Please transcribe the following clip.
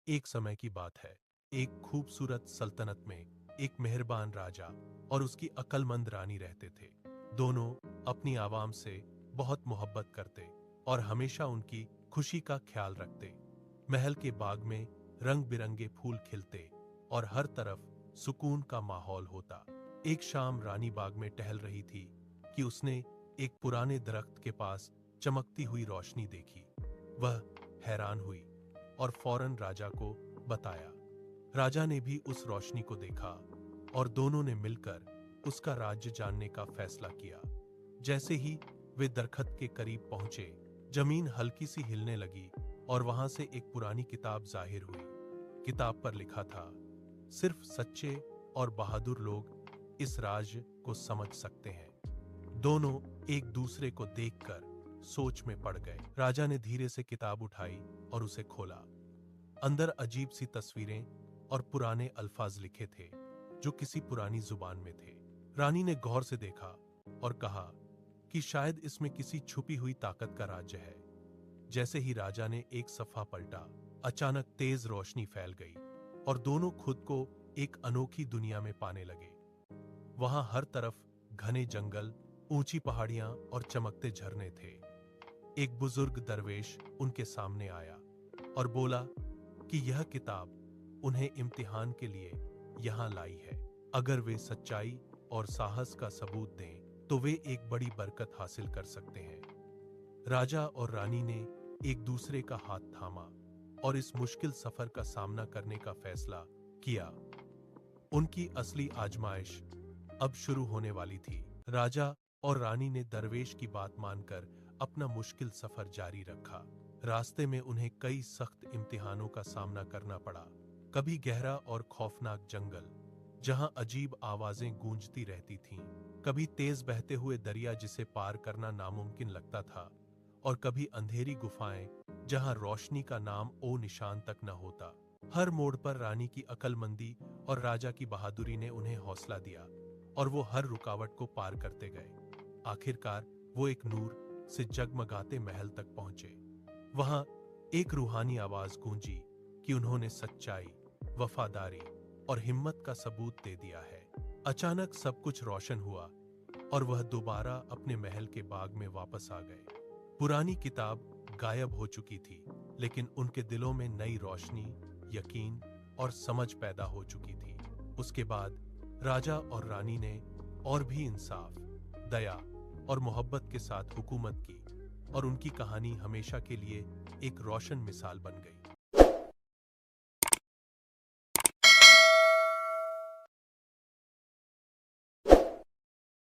एक समय की बात है। एक खूबसूरत सल्तनत में एक मेहरबान राजा और उसकी अक्लमंद रानी रहते थे। दोनों अपनी आवाम से बहुत मोहब्बत करते और हमेशा उनकी खुशी का ख्याल रखते। महल के बाग में रंग बिरंगे फूल खिलते और हर तरफ सुकून का माहौल होता। एक शाम रानी बाग में टहल रही थी कि उसने एक पुराने दरख्त के पास चमकती हुई रोशनी देखी। वह हैरान हुई और फौरन राजा को बताया। राजा ने भी उस रोशनी को देखा और दोनों ने मिलकर उसका राज्य जानने का फैसला किया। जैसे ही वे दरख्त के करीब पहुंचे, जमीन हल्की सी हिलने लगी और वहां से एक पुरानी किताब जाहिर हुई। किताब पर लिखा था, सिर्फ सच्चे और बहादुर लोग इस राज को समझ सकते हैं। दोनों एक दूसरे को देखकर सोच में पड़ गए। राजा ने धीरे से किताब उठाई और उसे खोला। अंदर अजीब सी तस्वीरें और पुराने अल्फाज लिखे थे जो किसी पुरानी जुबान में थे। रानी ने गौर से देखा और कहा कि शायद इसमें किसी छुपी हुई ताकत का राज्य है। जैसे ही राजा ने एक सफ़ा पलटा, अचानक तेज रोशनी फैल गई और दोनों खुद को एक अनोखी दुनिया में पाने लगे। वहां हर तरफ घने जंगल, ऊंची पहाड़ियां और चमकते झरने थे। एक बुजुर्ग दरवेश उनके सामने आया और बोला कि यह किताब उन्हें इम्तिहान के लिए यहां लाई है। अगर वे सच्चाई और साहस का सबूत दें तो वे एक बड़ी बरकत हासिल कर सकते हैं। राजा और रानी ने एक दूसरे का हाथ थामा और इस मुश्किल सफर का सामना करने का फैसला किया। उनकी असली आजमाइश अब शुरू होने वाली थी। राजा और रानी ने दरवेश की बात मानकर अपना मुश्किल सफर जारी रखा। रास्ते में उन्हें कई सख्त इम्तिहानों का सामना करना पड़ा। कभी गहरा और खौफनाक जंगल जहां अजीब आवाजें गूंजती रहती थीं, कभी तेज बहते हुए दरिया जिसे पार करना नामुमकिन लगता था, और कभी अंधेरी गुफाएं जहां रोशनी का नाम ओ निशान तक न होता। हर मोड़ पर रानी की अक्लमंदी और राजा की बहादुरी ने उन्हें हौसला दिया और वो हर रुकावट को पार करते गए। आखिरकार वो एक नूर से जगमगाते महल तक पहुंचे। वहां एक रूहानी आवाज गूंजी कि उन्होंने सच्चाई, वफादारी और हिम्मत का सबूत दे दिया है। अचानक सब कुछ रोशन हुआ और वह दोबारा अपने महल के बाग में वापस आ गए। पुरानी किताब गायब हो चुकी थी, लेकिन उनके दिलों में नई रोशनी, यकीन और समझ पैदा हो चुकी थी। उसके बाद राजा और रानी ने और भी इंसाफ, दया और मोहब्बत के साथ हुकूमत की और उनकी कहानी हमेशा के लिए एक रोशन मिसाल बन गई।